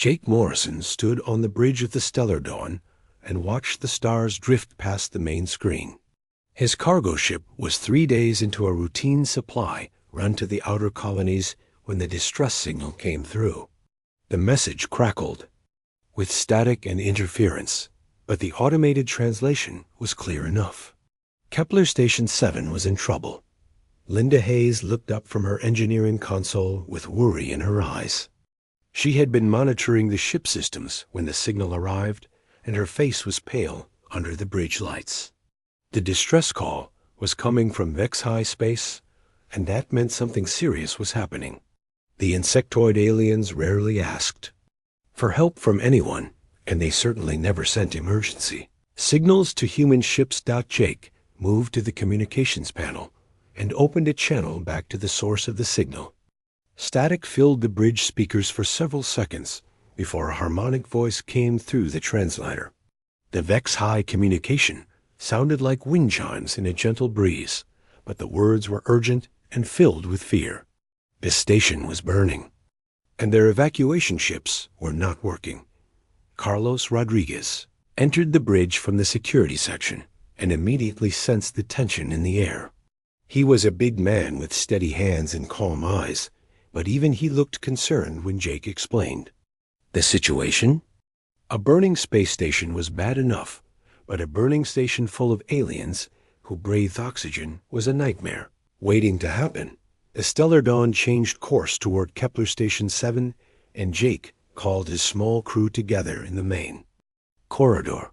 Jake Morrison stood on the bridge of the Stellar Dawn and watched the stars drift past the main screen. His cargo ship was 3 days into a routine supply run to the outer colonies when the distress signal came through. The message crackled with static and interference, but the automated translation was clear enough. Kepler Station 7 was in trouble. Linda Hayes looked up from her engineering console with worry in her eyes. She had been monitoring the ship systems when the signal arrived, and her face was pale under the bridge lights. The distress call was coming from Vex High space, and that meant something serious was happening. The insectoid aliens rarely asked for help from anyone, and they certainly never sent emergency. Signals to human ships. Jake moved to the communications panel and opened a channel back to the source of the signal. Static filled the bridge speakers for several seconds before a harmonic voice came through the translator. The Vex High communication sounded like wind chimes in a gentle breeze, but the words were urgent and filled with fear. The station was burning, and their evacuation ships were not working. Carlos Rodriguez entered the bridge from the security section and immediately sensed the tension in the air. He was a big man with steady hands and calm eyes, but even he looked concerned when Jake explained. The situation? A burning space station was bad enough, but a burning station full of aliens who breathed oxygen was a nightmare waiting to happen. The Stellar Dawn changed course toward Kepler Station 7, and Jake called his small crew together in the main corridor.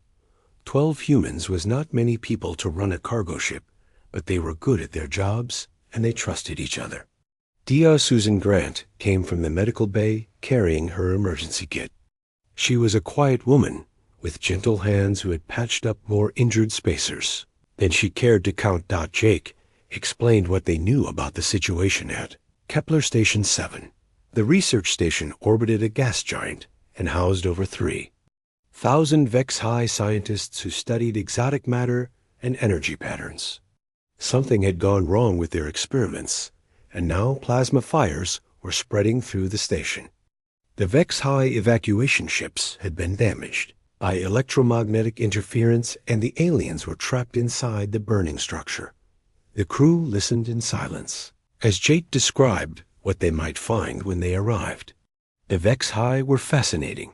12 humans was not many people to run a cargo ship, but they were good at their jobs, and they trusted each other. Susan Grant came from the medical bay carrying her emergency kit. She was a quiet woman with gentle hands who had patched up more injured spacers than she cared to count. Jake explained what they knew about the situation at Kepler Station 7. The research station orbited a gas giant and housed over 3,000 Vex High scientists who studied exotic matter and energy patterns. Something had gone wrong with their experiments, and now plasma fires were spreading through the station. The Vex High evacuation ships had been damaged by electromagnetic interference, and the aliens were trapped inside the burning structure. The crew listened in silence as Jake described what they might find when they arrived. The Vex High were fascinating.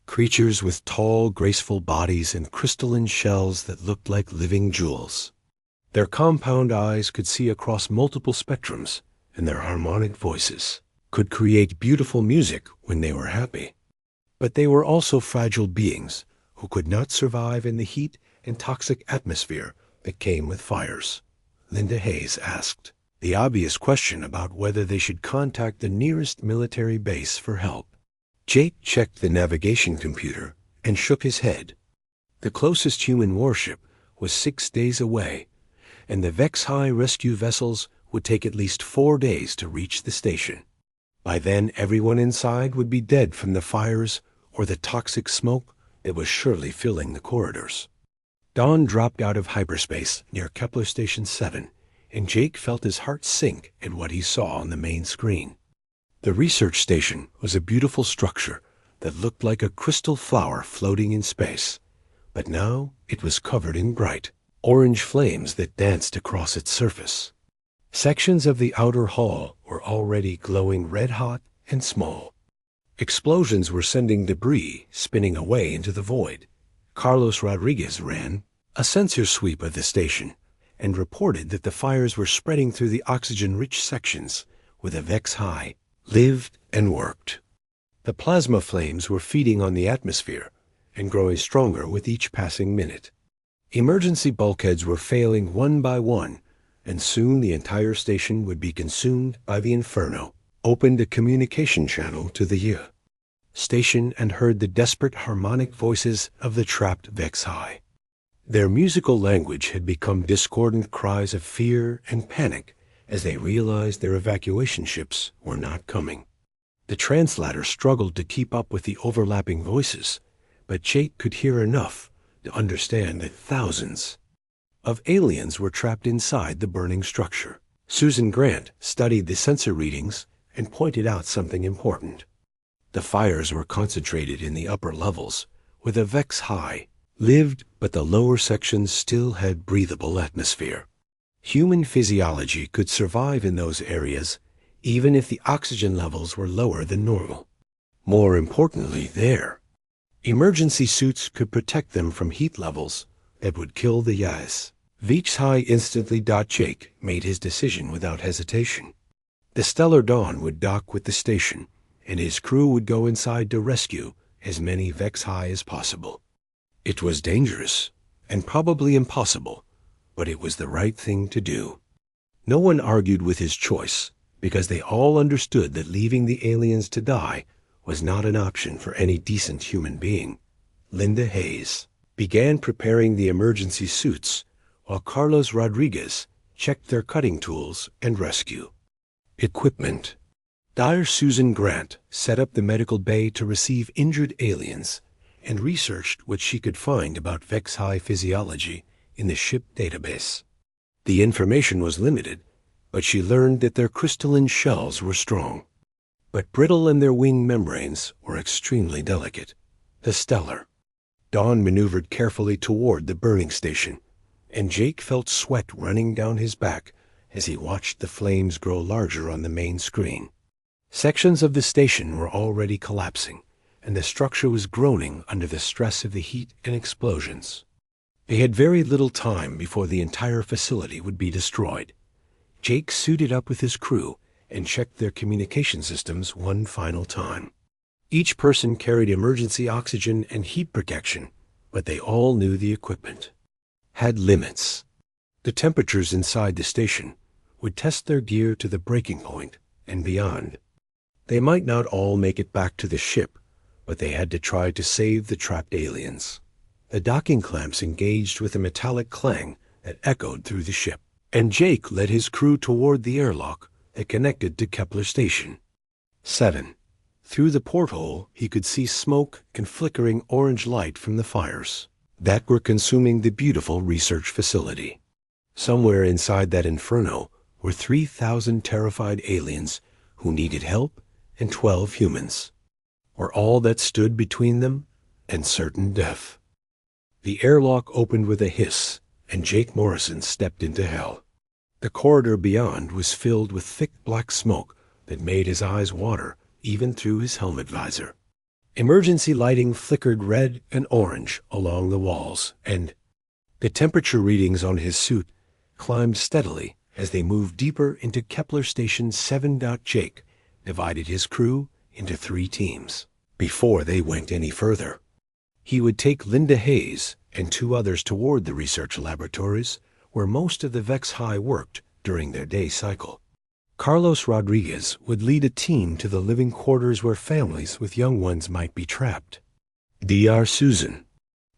Creatures with tall, graceful bodies and crystalline shells that looked like living jewels. Their compound eyes could see across multiple spectrums, and their harmonic voices could create beautiful music when they were happy. But they were also fragile beings who could not survive in the heat and toxic atmosphere that came with fires. Linda Hayes asked the obvious question about whether they should contact the nearest military base for help. Jake checked the navigation computer and shook his head. The closest human warship was 6 days away, and the Vex High rescue vessels would take at least 4 days to reach the station. By then, everyone inside would be dead from the fires or the toxic smoke that was surely filling the corridors. Dawn dropped out of hyperspace near Kepler Station 7, and Jake felt his heart sink at what he saw on the main screen. The research station was a beautiful structure that looked like a crystal flower floating in space, but now it was covered in bright orange flames that danced across its surface. Sections of the outer hall were already glowing red-hot and small. Explosions were sending debris spinning away into the void. Carlos Rodriguez ran a sensor sweep of the station and reported that the fires were spreading through the oxygen-rich sections where the Vex High lived and worked. The plasma flames were feeding on the atmosphere and growing stronger with each passing minute. Emergency bulkheads were failing one by one, and soon the entire station would be consumed by the inferno. Opened a communication channel to the station and heard the desperate harmonic voices of the trapped Vex High. Their musical language had become discordant cries of fear and panic as they realized their evacuation ships were not coming. The translator struggled to keep up with the overlapping voices, but Jake could hear enough to understand that thousands of aliens were trapped inside the burning structure. Susan Grant studied the sensor readings and pointed out something important. The fires were concentrated in the upper levels, where the Vex High lived, but the lower sections still had breathable atmosphere. Human physiology could survive in those areas, even if the oxygen levels were lower than normal. More importantly, their emergency suits could protect them from heat levels that would kill the Yaz. Vex High instantly. Jake made his decision without hesitation. The Stellar Dawn would dock with the station, and his crew would go inside to rescue as many Vex High as possible. It was dangerous and probably impossible, but it was the right thing to do. No one argued with his choice, because they all understood that leaving the aliens to die was not an option for any decent human being. Linda Hayes began preparing the emergency suits, while Carlos Rodriguez checked their cutting tools and rescue equipment. Dr. Susan Grant set up the medical bay to receive injured aliens and researched what she could find about Vex High physiology in the ship database. The information was limited, but she learned that their crystalline shells were strong, but brittle, and their wing membranes were extremely delicate. The Stellar Dawn maneuvered carefully toward the burning station, and Jake felt sweat running down his back as he watched the flames grow larger on the main screen. Sections of the station were already collapsing, and the structure was groaning under the stress of the heat and explosions. They had very little time before the entire facility would be destroyed. Jake suited up with his crew and checked their communication systems one final time. Each person carried emergency oxygen and heat protection, but they all knew the equipment had limits. The temperatures inside the station would test their gear to the breaking point and beyond. They might not all make it back to the ship, but they had to try to save the trapped aliens. The docking clamps engaged with a metallic clang that echoed through the ship, and Jake led his crew toward the airlock that connected to Kepler Station 7. Through the porthole, he could see smoke and flickering orange light from the fires that were consuming the beautiful research facility. Somewhere inside that inferno were 3,000 terrified aliens who needed help, and 12 humans, or all that stood between them and certain death. The airlock opened with a hiss, and Jake Morrison stepped into hell. The corridor beyond was filled with thick black smoke that made his eyes water even through his helmet visor. Emergency lighting flickered red and orange along the walls, and the temperature readings on his suit climbed steadily as they moved deeper into Kepler Station 7. Jake divided his crew into 3 teams. Before they went any further, he would take Linda Hayes and 2 others toward the research laboratories where most of the Vex High worked during their day cycle. Carlos Rodriguez would lead a team to the living quarters where families with young ones might be trapped. Dr. Susan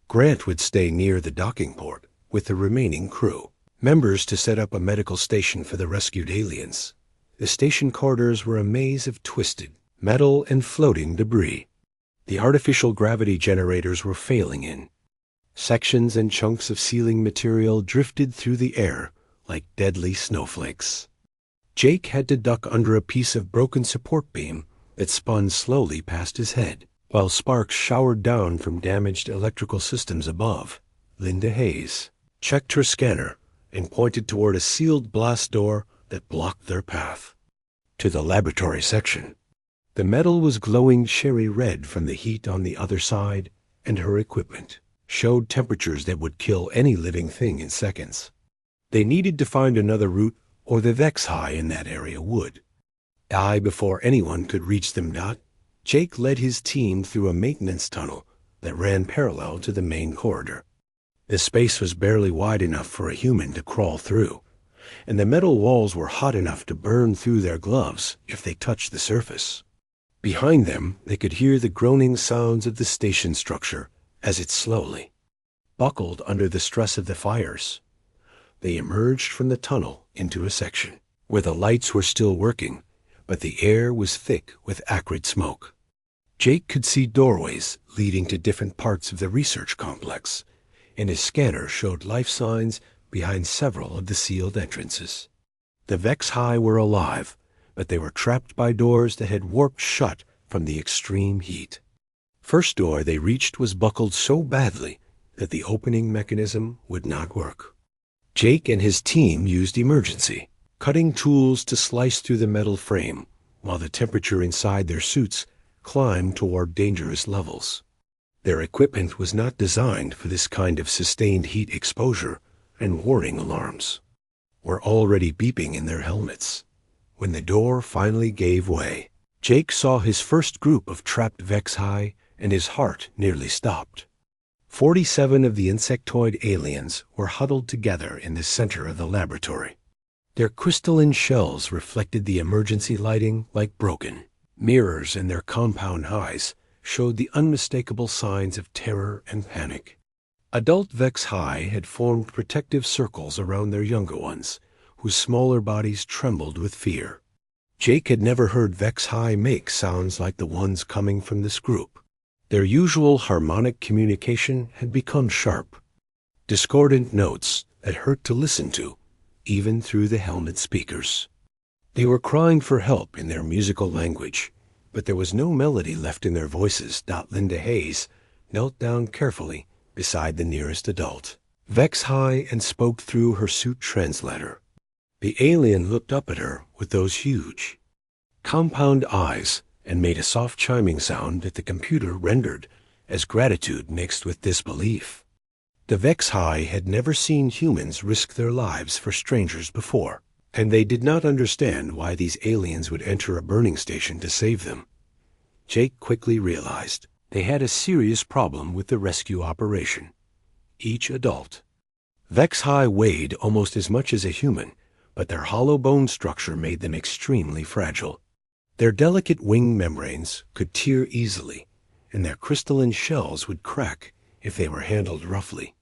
Grant would stay near the docking port with the remaining crew members to set up a medical station for the rescued aliens. The station corridors were a maze of twisted metal and floating debris. The artificial gravity generators were failing in. Sections and chunks of ceiling material drifted through the air like deadly snowflakes. Jake had to duck under a piece of broken support beam that spun slowly past his head, while sparks showered down from damaged electrical systems above. Linda Hayes checked her scanner and pointed toward a sealed blast door that blocked their path to the laboratory section. The metal was glowing cherry red from the heat on the other side, and her equipment showed temperatures that would kill any living thing in seconds. They needed to find another route, or the Vex High in that area would die before anyone could reach them. Jake led his team through a maintenance tunnel that ran parallel to the main corridor. The space was barely wide enough for a human to crawl through, and the metal walls were hot enough to burn through their gloves if they touched the surface. Behind them, they could hear the groaning sounds of the station structure as it slowly buckled under the stress of the fires. They emerged from the tunnel into a section where the lights were still working, but the air was thick with acrid smoke. Jake could see doorways leading to different parts of the research complex, and his scanner showed life signs behind several of the sealed entrances. The Vex High were alive, but they were trapped by doors that had warped shut from the extreme heat. First door they reached was buckled so badly that the opening mechanism would not work. Jake and his team used emergency, cutting tools to slice through the metal frame, while the temperature inside their suits climbed toward dangerous levels. Their equipment was not designed for this kind of sustained heat exposure, and warning alarms were already beeping in their helmets. When the door finally gave way, Jake saw his first group of trapped Vex-Hi, and his heart nearly stopped. 47 of the insectoid aliens were huddled together in the center of the laboratory. Their crystalline shells reflected the emergency lighting like broken mirrors, and their compound eyes showed the unmistakable signs of terror and panic. Adult Vex-Hi had formed protective circles around their younger ones, whose smaller bodies trembled with fear. Jake had never heard Vex-Hi make sounds like the ones coming from this group. Their usual harmonic communication had become sharp, discordant notes that hurt to listen to, even through the helmet speakers. They were crying for help in their musical language, but there was no melody left in their voices. Linda Hayes knelt down carefully beside the nearest adult Vex-Hi and spoke through her suit translator. The alien looked up at her with those huge, compound eyes and made a soft chiming sound that the computer rendered as gratitude mixed with disbelief. The Vex-Hi had never seen humans risk their lives for strangers before, and they did not understand why these aliens would enter a burning station to save them. Jake quickly realized they had a serious problem with the rescue operation. Each adult Vex-Hi weighed almost as much as a human, but their hollow bone structure made them extremely fragile. Their delicate wing membranes could tear easily, and their crystalline shells would crack if they were handled roughly.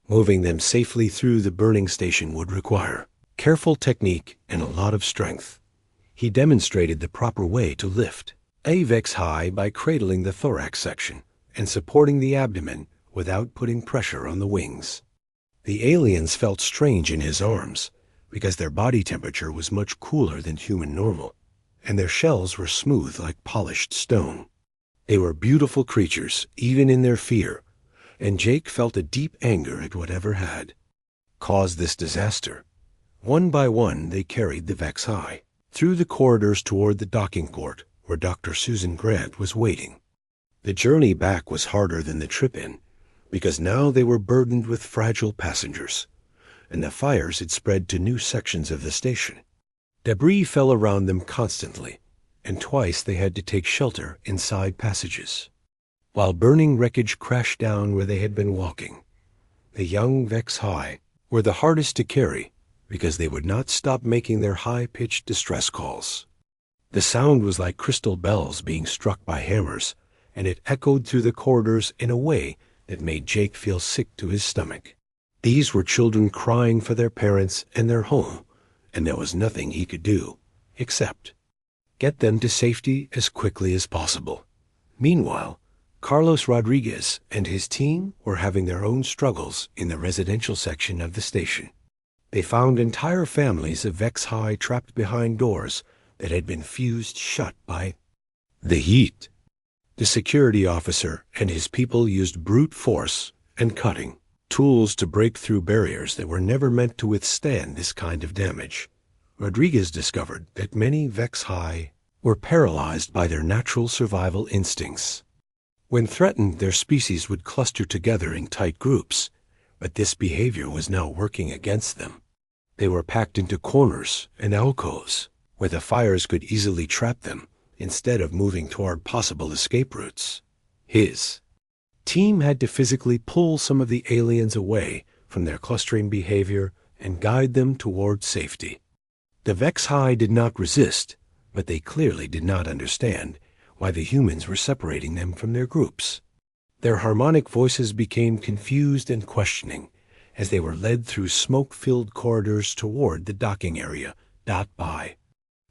Moving them safely through the burning station would require careful technique and a lot of strength. He demonstrated the proper way to lift a Vex-Hi by cradling the thorax section and supporting the abdomen without putting pressure on the wings. The aliens felt strange in his arms because their body temperature was much cooler than human normal, and their shells were smooth like polished stone. They were beautiful creatures, even in their fear, and Jake felt a deep anger at whatever had caused this disaster. One by one, they carried the Vex-Hi through the corridors toward the docking port, where Dr. Susan Grant was waiting. The journey back was harder than the trip in, because now they were burdened with fragile passengers, and the fires had spread to new sections of the station. Debris fell around them constantly, and twice they had to take shelter in side passages, while burning wreckage crashed down where they had been walking. The young Vex-Hi were the hardest to carry because they would not stop making their high-pitched distress calls. The sound was like crystal bells being struck by hammers, and it echoed through the corridors in a way that made Jake feel sick to his stomach. These were children crying for their parents and their home, and there was nothing he could do except get them to safety as quickly as possible. Meanwhile, Carlos Rodriguez and his team were having their own struggles in the residential section of the station. They found entire families of Vex-Hi trapped behind doors that had been fused shut by the heat. The security officer and his people used brute force and cutting tools to break through barriers that were never meant to withstand this kind of damage. Rodriguez discovered that many Vex-Hi were paralyzed by their natural survival instincts. When threatened, their species would cluster together in tight groups, but this behavior was now working against them. They were packed into corners and alcoves where the fires could easily trap them instead of moving toward possible escape routes. His team had to physically pull some of the aliens away from their clustering behavior and guide them toward safety. The Vex-Hi did not resist, but they clearly did not understand why the humans were separating them from their groups. Their harmonic voices became confused and questioning as they were led through smoke-filled corridors toward the docking area. By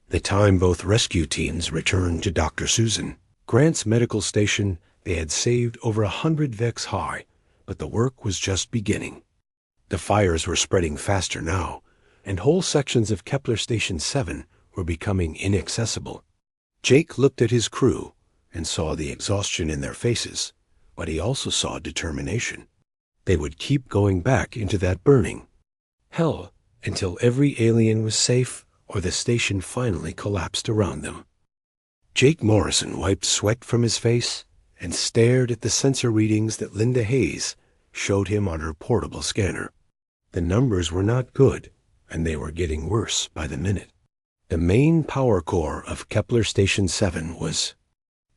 the time both rescue teams returned to Dr. Susan Grant's medical station, they had saved over 100 Vex-Hi, but the work was just beginning. The fires were spreading faster now, and whole sections of Kepler Station 7 were becoming inaccessible. Jake looked at his crew and saw the exhaustion in their faces, but he also saw determination. They would keep going back into that burning hell until every alien was safe or the station finally collapsed around them. Jake Morrison wiped sweat from his face and stared at the sensor readings that Linda Hayes showed him on her portable scanner. The numbers were not good, and they were getting worse by the minute. The main power core of Kepler Station 7 was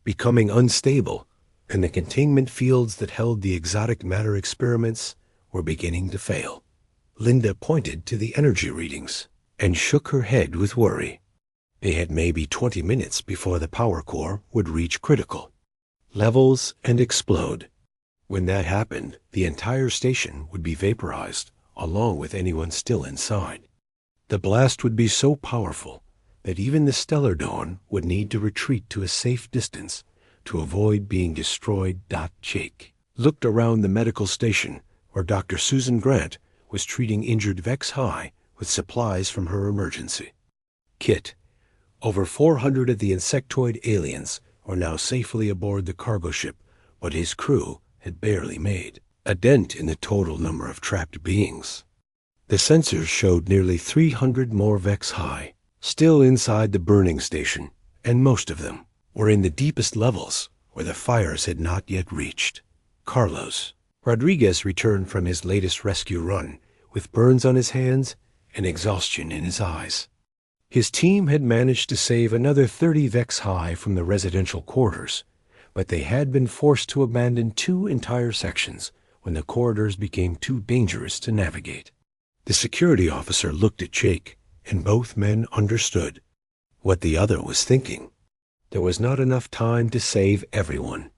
becoming unstable, and the containment fields that held the exotic matter experiments were beginning to fail. Linda pointed to the energy readings and shook her head with worry. They had maybe 20 minutes before the power core would reach critical levels and explode. When that happened, the entire station would be vaporized, along with anyone still inside. The blast would be so powerful that even the stellar dawn would need to retreat to a safe distance to avoid being destroyed. Jake looked around the medical station where Dr. Susan Grant was treating injured Vex High with supplies from her emergency kit. Over 400 of the insectoid aliens were now safely aboard the cargo ship, but his crew had barely made a dent in the total number of trapped beings. The sensors showed nearly 300 more Vex High still inside the burning station, and most of them were in the deepest levels where the fires had not yet reached. Carlos Rodriguez returned from his latest rescue run with burns on his hands and exhaustion in his eyes. His team had managed to save another 30 Vex High from the residential quarters, but they had been forced to abandon 2 entire sections when the corridors became too dangerous to navigate. The security officer looked at Jake, and both men understood what the other was thinking. There was not enough time to save everyone.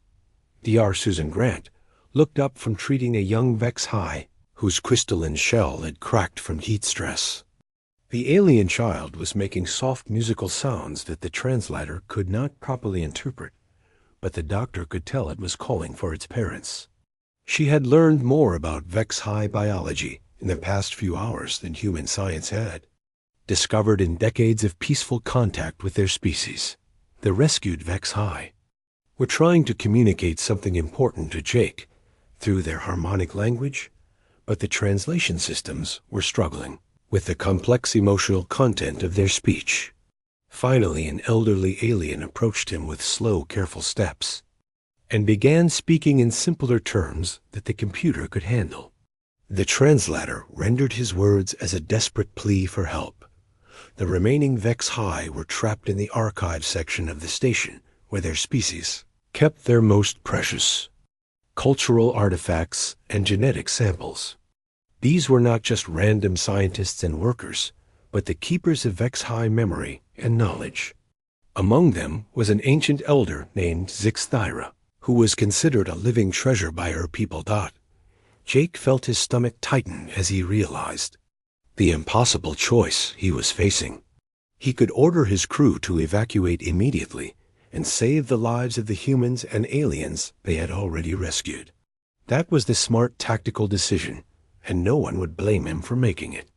Dr. Susan Grant looked up from treating a young Vex High whose crystalline shell had cracked from heat stress. The alien child was making soft musical sounds that the translator could not properly interpret, but the doctor could tell it was calling for its parents. She had learned more about Vex High biology in the past few hours than human science had, discovered in decades of peaceful contact with their species. The rescued Vex High were trying to communicate something important to Jake through their harmonic language, but the translation systems were struggling with the complex emotional content of their speech. Finally, an elderly alien approached him with slow, careful steps and began speaking in simpler terms that the computer could handle. The translator rendered his words as a desperate plea for help. The remaining Vex High were trapped in the archive section of the station where their species kept their most precious cultural artifacts and genetic samples. These were not just random scientists and workers, but the keepers of Vex High memory and knowledge. Among them was an ancient elder named Zixthyra, who was considered a living treasure by her people. Jake felt his stomach tighten as he realized the impossible choice he was facing. He could order his crew to evacuate immediately and save the lives of the humans and aliens they had already rescued. That was the smart tactical decision, and no one would blame him for making it.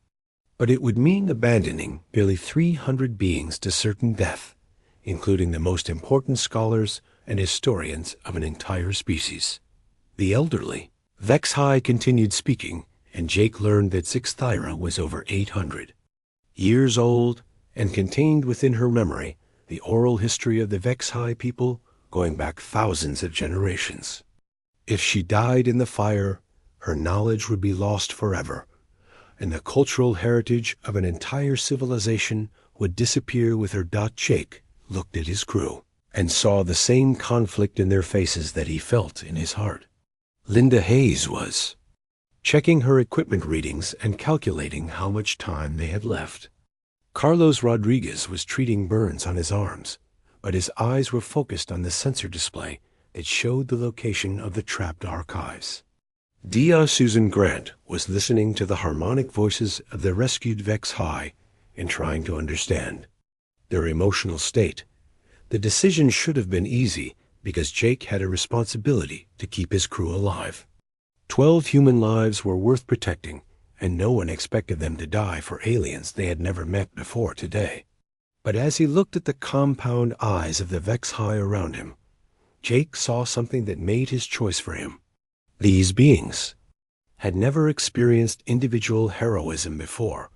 But it would mean abandoning nearly 300 beings to certain death, including the most important scholars and historians of an entire species. The elderly Vex High continued speaking, and Jake learned that Zixthyra was over 800 years old and contained within her memory the oral history of the Vex High people going back thousands of generations. If she died in the fire, her knowledge would be lost forever, and the cultural heritage of an entire civilization would disappear with her. Jake looked at his crew and saw the same conflict in their faces that he felt in his heart. Linda Hayes was checking her equipment readings and calculating how much time they had left. Carlos Rodriguez was treating burns on his arms, but his eyes were focused on the sensor display that showed the location of the trapped archives. Dr. Susan Grant was listening to the harmonic voices of the rescued Vex High and trying to understand their emotional state. The decision should have been easy because Jake had a responsibility to keep his crew alive. 12 human lives were worth protecting, and no one expected them to die for aliens they had never met before today. But as he looked at the compound eyes of the Vex High around him, Jake saw something that made his choice for him. These beings had never experienced individual heroism before,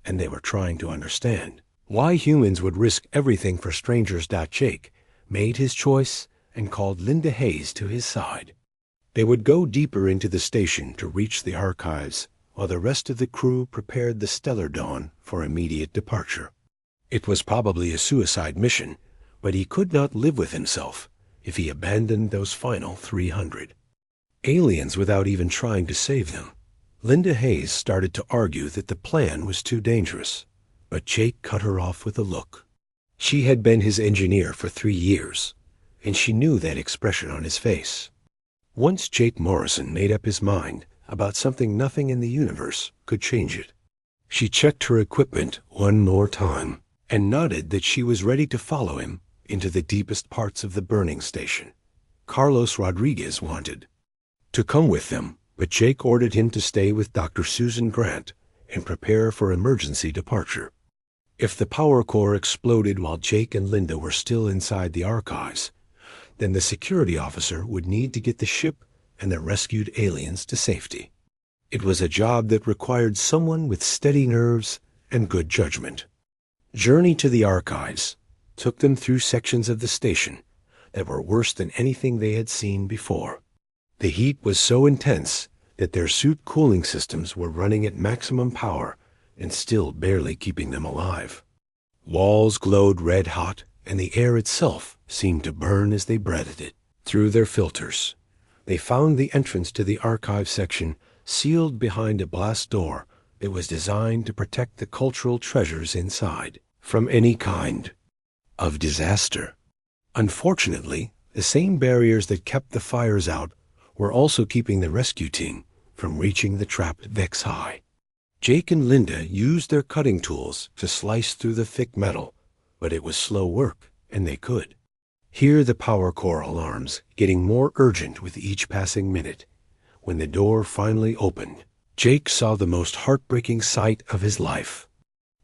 and they were trying to understand why humans would risk everything for strangers. Jake made his choice and called Linda Hayes to his side. They would go deeper into the station to reach the archives, while the rest of the crew prepared the Stellar Dawn for immediate departure. It was probably a suicide mission, but he could not live with himself if he abandoned those final 300 aliens without even trying to save them. Linda Hayes started to argue that the plan was too dangerous, but Jake cut her off with a look. She had been his engineer for 3 years, and she knew that expression on his face. Once Jake Morrison made up his mind about something, nothing in the universe could change it. She checked her equipment one more time and nodded that she was ready to follow him into the deepest parts of the burning station. Carlos Rodriguez wanted to come with them, but Jake ordered him to stay with Dr. Susan Grant and prepare for emergency departure. If the power core exploded while Jake and Linda were still inside the archives, then the security officer would need to get the ship and the rescued aliens to safety. It was a job that required someone with steady nerves and good judgment. Journey to the archives took them through sections of the station that were worse than anything they had seen before. The heat was so intense that their suit cooling systems were running at maximum power and still barely keeping them alive. Walls glowed red hot, and the air itself seemed to burn as they breathed it through their filters. They found the entrance to the archive section sealed behind a glass door that was designed to protect the cultural treasures inside from any kind of disaster. Unfortunately, the same barriers that kept the fires out were also keeping the rescue team from reaching the trapped Vex High. Jake and Linda used their cutting tools to slice through the thick metal, but it was slow work, and they could hear the power core alarms getting more urgent with each passing minute. When the door finally opened, Jake saw the most heartbreaking sight of his life.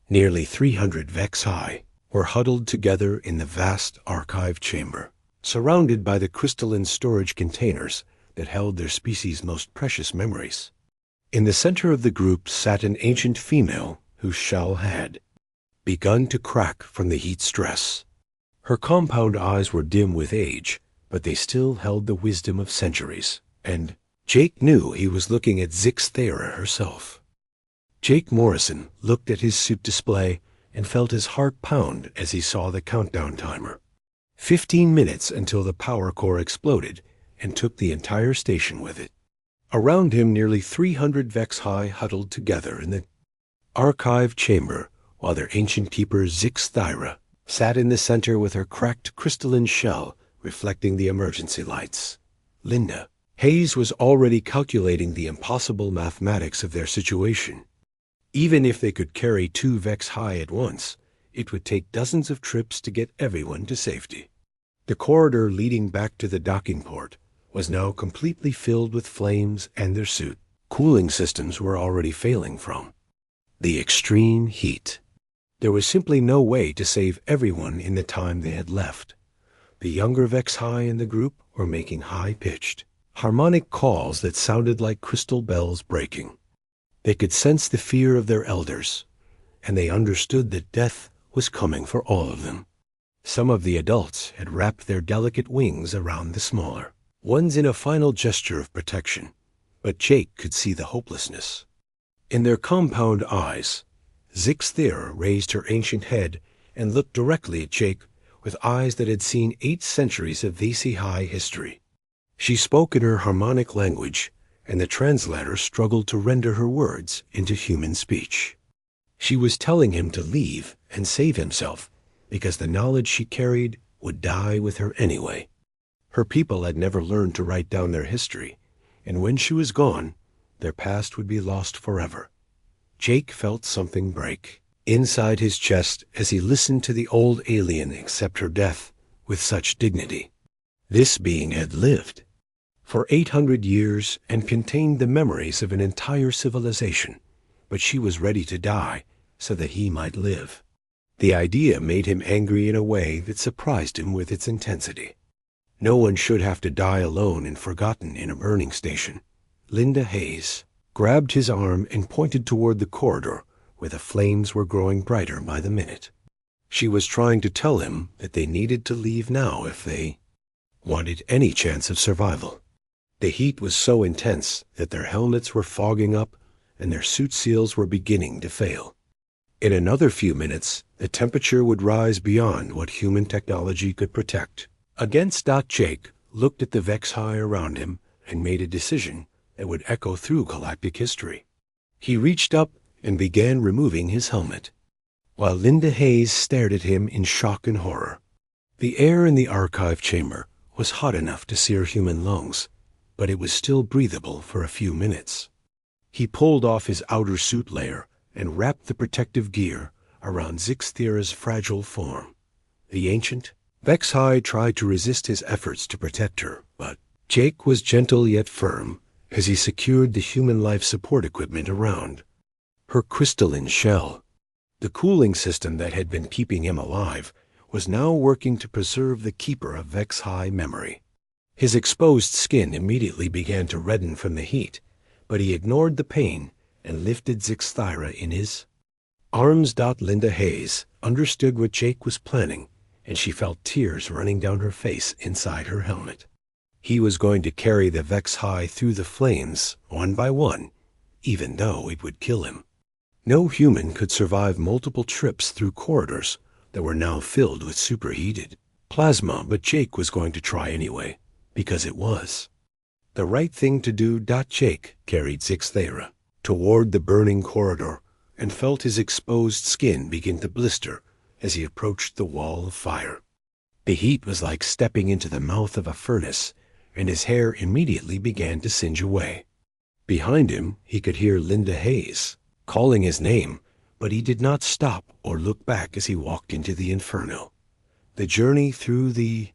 Nearly 300 Vex High were huddled together in the vast archive chamber, surrounded by the crystalline storage containers that held their species' most precious memories. In the center of the group sat an ancient female whose shell had begun to crack from the heat stress. Her compound eyes were dim with age, but they still held the wisdom of centuries, and Jake knew he was looking at Zix Thera herself. Jake Morrison looked at his suit display and felt his heart pound as he saw the countdown timer. 15 minutes until the power core exploded and took the entire station with it. Around him, nearly 300 Vex High huddled together in the archive chamber, while their ancient keeper Zix Thera sat in the center with her cracked crystalline shell reflecting the emergency lights. Linda Hayes was already calculating the impossible mathematics of their situation. Even if they could carry 2 Vex High at once, it would take dozens of trips to get everyone to safety. The corridor leading back to the docking port was now completely filled with flames, and their suit cooling systems were already failing from the extreme heat. There was simply no way to save everyone in the time they had left. The younger Vex High in the group were making high-pitched, harmonic calls that sounded like crystal bells breaking. They could sense the fear of their elders, and they understood that death was coming for all of them. Some of the adults had wrapped their delicate wings around the smaller ones in a final gesture of protection, but Jake could see the hopelessness in their compound eyes. Zix Thera raised her ancient head and looked directly at Jake with eyes that had seen 8 centuries of VC High history. She spoke in her harmonic language, and the translator struggled to render her words into human speech. She was telling him to leave and save himself, because the knowledge she carried would die with her anyway. Her people had never learned to write down their history, and when she was gone, their past would be lost forever. Jake felt something break inside his chest as he listened to the old alien accept her death with such dignity. This being had lived for 800 years and contained the memories of an entire civilization, but she was ready to die so that he might live. The idea made him angry in a way that surprised him with its intensity. No one should have to die alone and forgotten in a burning station. Linda Hayes grabbed his arm and pointed toward the corridor where the flames were growing brighter by the minute. She was trying to tell him that they needed to leave now if they wanted any chance of survival. The heat was so intense that their helmets were fogging up and their suit seals were beginning to fail. In another few minutes, the temperature would rise beyond what human technology could protect. Against Jake looked at the Vex-Hi around him and made a decision that would echo through galactic history. He reached up and began removing his helmet, while Linda Hayes stared at him in shock and horror. The air in the archive chamber was hot enough to sear human lungs, but it was still breathable for a few minutes. He pulled off his outer suit layer and wrapped the protective gear around Zixthira's fragile form. The ancient Vex-Hi tried to resist his efforts to protect her, but Jake was gentle yet firm as he secured the human life support equipment around her crystalline shell. The cooling system that had been keeping him alive was now working to preserve the keeper of Vex-Hi memory. His exposed skin immediately began to redden from the heat, but he ignored the pain and lifted Zixthira in his arms. Linda Hayes understood what Jake was planning, and she felt tears running down her face inside her helmet. He was going to carry the Vex-Hi through the flames, one by one, even though it would kill him. No human could survive multiple trips through corridors that were now filled with superheated plasma, but Jake was going to try anyway, because it was the right thing to do. Jake carried Zixthira toward the burning corridor and felt his exposed skin begin to blister as he approached the wall of fire. The heat was like stepping into the mouth of a furnace, and his hair immediately began to singe away. Behind him, he could hear Linda Hayes calling his name, but he did not stop or look back as he walked into the inferno. The journey through the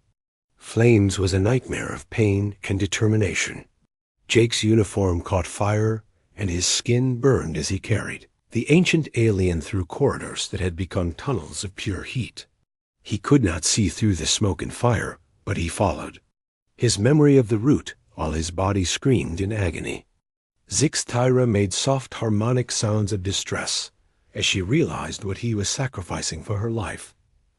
flames was a nightmare of pain and determination. Jake's uniform caught fire, and his skin burned as he carried the ancient alien through corridors that had become tunnels of pure heat. He could not see through the smoke and fire, but he followed, his memory of the route, while his body screamed in agony. Zixthira made soft harmonic sounds of distress as she realized what he was sacrificing for her life.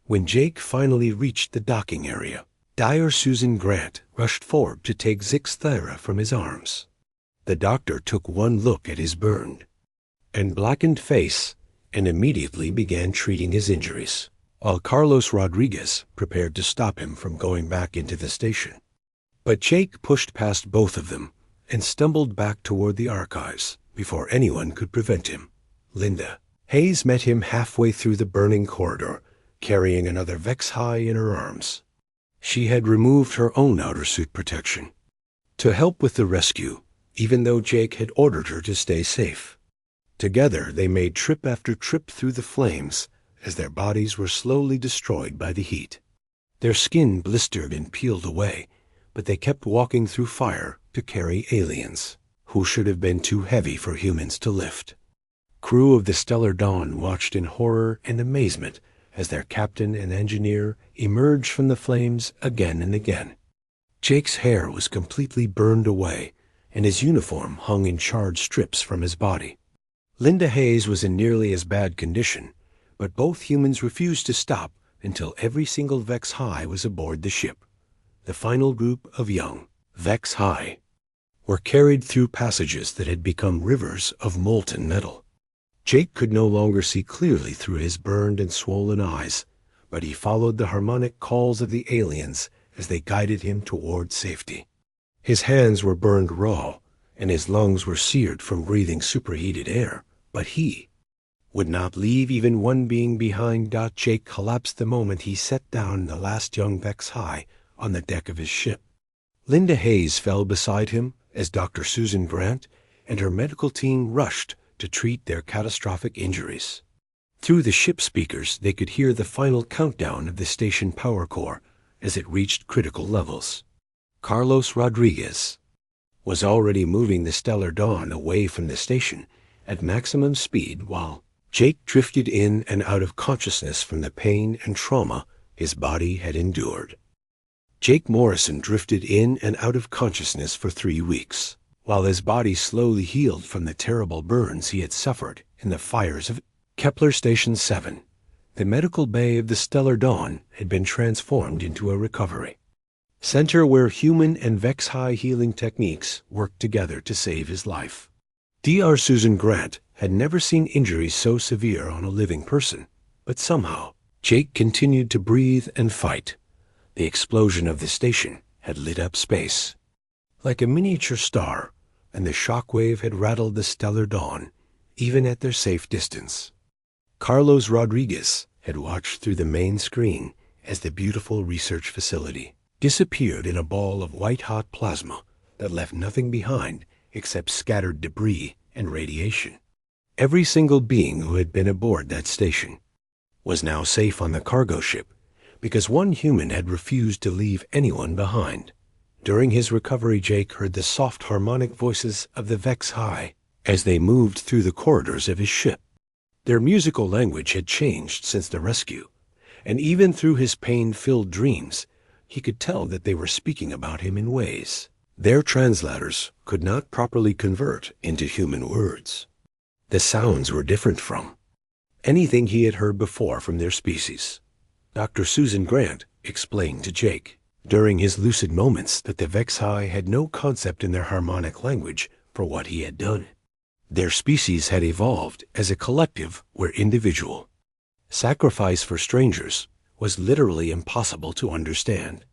When Jake finally reached the docking area, Dr. Susan Grant rushed forward to take Zixthira from his arms. The doctor took one look at his burned and blackened face and immediately began treating his injuries, while Carlos Rodriguez prepared to stop him from going back into the station. But Jake pushed past both of them and stumbled back toward the archives before anyone could prevent him. Linda Hayes met him halfway through the burning corridor, carrying another Vex-Hi in her arms. She had removed her own outer suit protection to help with the rescue, even though Jake had ordered her to stay safe. Together they made trip after trip through the flames as their bodies were slowly destroyed by the heat. Their skin blistered and peeled away, but they kept walking through fire to carry aliens who should have been too heavy for humans to lift. Crew of the Stellar Dawn watched in horror and amazement as their captain and engineer emerged from the flames again and again. Jake's hair was completely burned away, and his uniform hung in charred strips from his body. Linda Hayes was in nearly as bad condition, but both humans refused to stop until every single Vex-Hi was aboard the ship. The final group of young Vex-Hi were carried through passages that had become rivers of molten metal. Jake could no longer see clearly through his burned and swollen eyes, but he followed the harmonic calls of the aliens as they guided him toward safety. His hands were burned raw, and his lungs were seared from breathing superheated air, but he would not leave even one being behind. Jake collapsed the moment he set down the last young Vex-Hi on the deck of his ship. Linda Hayes fell beside him as Dr. Susan Grant and her medical team rushed to treat their catastrophic injuries. Through the ship speakers, they could hear the final countdown of the station power core as it reached critical levels. Carlos Rodriguez was already moving the Stellar Dawn away from the station at maximum speed, while Jake drifted in and out of consciousness from the pain and trauma his body had endured. Jake Morrison drifted in and out of consciousness for 3 weeks, while his body slowly healed from the terrible burns he had suffered in the fires of Kepler Station 7. The medical bay of the Stellar Dawn had been transformed into a recovery center where human and Vex-High healing techniques worked together to save his life. Dr. Susan Grant had never seen injuries so severe on a living person, but somehow Jake continued to breathe and fight. The explosion of the station had lit up space like a miniature star, and the shockwave had rattled the Stellar Dawn, even at their safe distance. Carlos Rodriguez had watched through the main screen as the beautiful research facility disappeared in a ball of white-hot plasma that left nothing behind except scattered debris and radiation. Every single being who had been aboard that station was now safe on the cargo ship because one human had refused to leave anyone behind. During his recovery, Jake heard the soft harmonic voices of the Vex-High as they moved through the corridors of his ship. Their musical language had changed since the rescue, and even through his pain-filled dreams, he could tell that they were speaking about him in ways their translators could not properly convert into human words. The sounds were different from anything he had heard before from their species. Dr. Susan Grant explained to Jake during his lucid moments that the Vex-High had no concept in their harmonic language for what he had done. Their species had evolved as a collective where individual sacrifice for strangers was literally impossible to understand.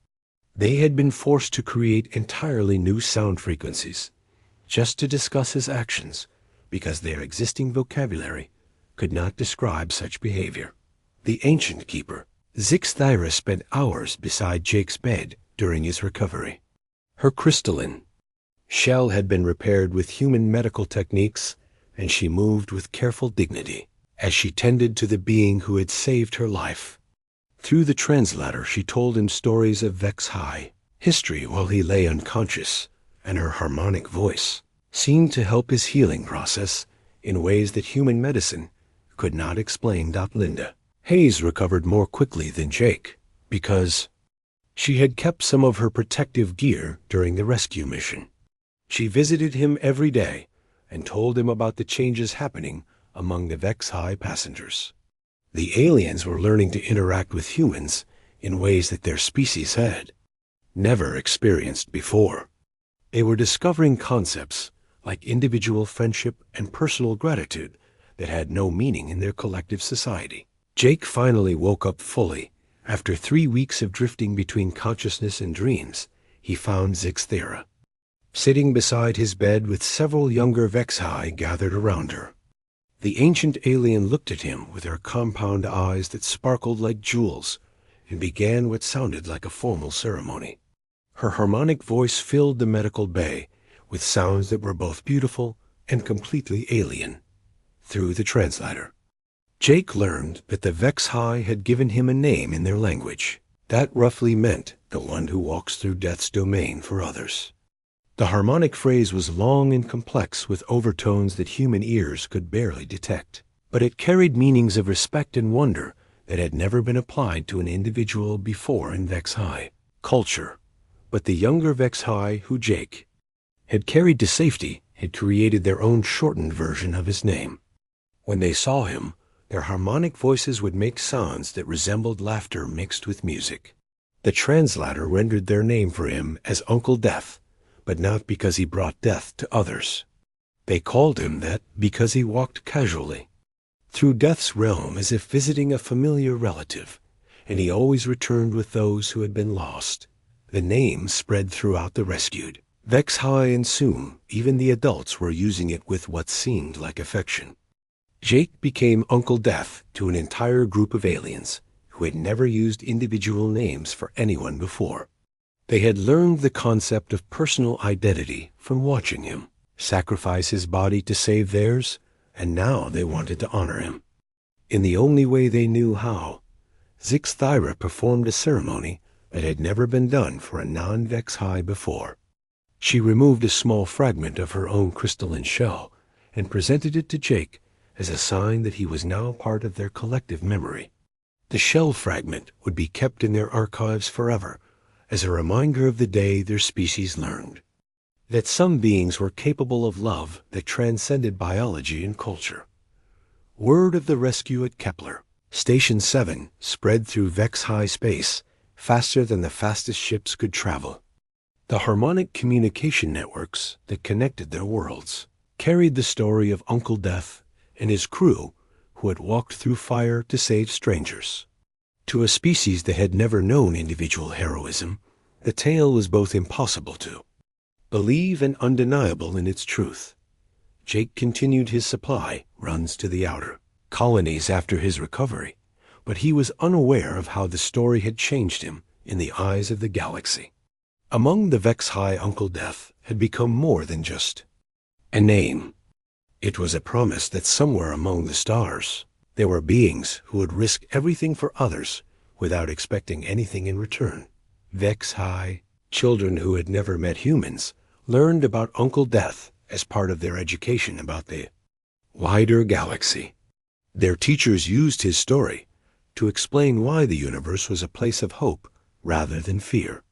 They had been forced to create entirely new sound frequencies just to discuss his actions because their existing vocabulary could not describe such behavior. The ancient keeper, Zixthyra, spent hours beside Jake's bed during his recovery. Her crystalline shell had been repaired with human medical techniques, and she moved with careful dignity as she tended to the being who had saved her life. Through the translator, she told him stories of Vex-High history while he lay unconscious, and her harmonic voice seemed to help his healing process in ways that human medicine could not explain. Linda Hayes recovered more quickly than Jake because she had kept some of her protective gear during the rescue mission. She visited him every day and told him about the changes happening among the Vex-High passengers. The aliens were learning to interact with humans in ways that their species had never experienced before. They were discovering concepts like individual friendship and personal gratitude that had no meaning in their collective society. Jake finally woke up fully. After 3 weeks of drifting between consciousness and dreams, he found Zixthyra sitting beside his bed with several younger Vex-High gathered around her. The ancient alien looked at him with her compound eyes that sparkled like jewels and began what sounded like a formal ceremony. Her harmonic voice filled the medical bay with sounds that were both beautiful and completely alien. Through the translator, Jake learned that the Vex-High had given him a name in their language. That roughly meant the one who walks through death's domain for others. The harmonic phrase was long and complex with overtones that human ears could barely detect, but it carried meanings of respect and wonder that had never been applied to an individual before in Vex-High culture. But the younger Vex-High who Jake had carried to safety had created their own shortened version of his name. When they saw him, their harmonic voices would make sounds that resembled laughter mixed with music. The translator rendered their name for him as Uncle Death, but not because he brought death to others. They called him that because he walked casually through death's realm as if visiting a familiar relative, and he always returned with those who had been lost. The name spread throughout the rescued Vex-High, and soon even the adults were using it with what seemed like affection. Jake became Uncle Death to an entire group of aliens who had never used individual names for anyone before. They had learned the concept of personal identity from watching him sacrifice his body to save theirs, and now they wanted to honor him. In the only way they knew how, Zixthyra performed a ceremony that had never been done for a non-Vex-High before. She removed a small fragment of her own crystalline shell and presented it to Jake as a sign that he was now part of their collective memory. The shell fragment would be kept in their archives forever as a reminder of the day their species learned that some beings were capable of love that transcended biology and culture. Word of the rescue at Kepler, Station 7, spread through Vex high space faster than the fastest ships could travel. The harmonic communication networks that connected their worlds carried the story of Uncle Death and his crew who had walked through fire to save strangers. To a species that had never known individual heroism, the tale was both impossible to believe and undeniable in its truth. Jake continued his supply runs to the outer colonies after his recovery, but he was unaware of how the story had changed him in the eyes of the galaxy. Among the Vex High, Uncle Death had become more than just a name. It was a promise that somewhere among the stars there were beings who would risk everything for others without expecting anything in return. Vex High, children who had never met humans, learned about Uncle Death as part of their education about the wider galaxy. Their teachers used his story to explain why the universe was a place of hope rather than fear.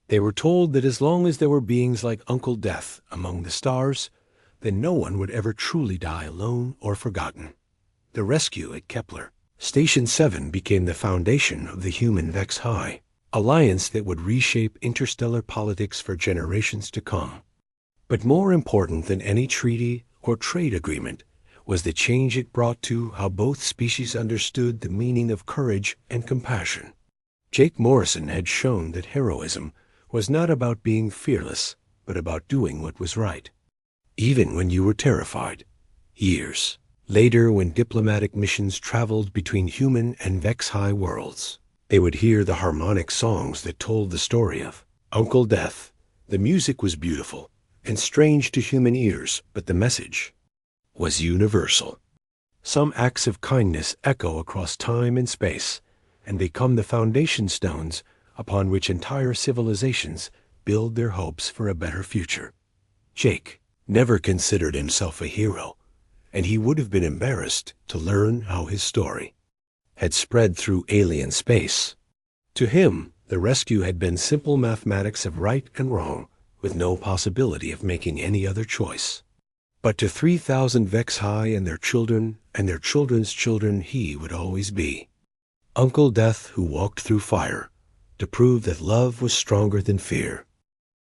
They were told that as long as there were beings like Uncle Death among the stars, then no one would ever truly die alone or forgotten. The rescue at Kepler, Station 7, became the foundation of the human Vex High alliance that would reshape interstellar politics for generations to come. But more important than any treaty or trade agreement was the change it brought to how both species understood the meaning of courage and compassion. Jake Morrison had shown that heroism was not about being fearless, but about doing what was right, even when you were terrified. Years later, when diplomatic missions traveled between human and Vex High worlds, they would hear the harmonic songs that told the story of Uncle Death. The music was beautiful and strange to human ears, but the message was universal. Some acts of kindness echo across time and space and become the foundation stones upon which entire civilizations build their hopes for a better future. Jake never considered himself a hero, and he would have been embarrassed to learn how his story had spread through alien space. To him, the rescue had been simple mathematics of right and wrong, with no possibility of making any other choice. But to 3,000 Vex High and their children and their children's children, he would always be Uncle Death who walked through fire to prove that love was stronger than fear.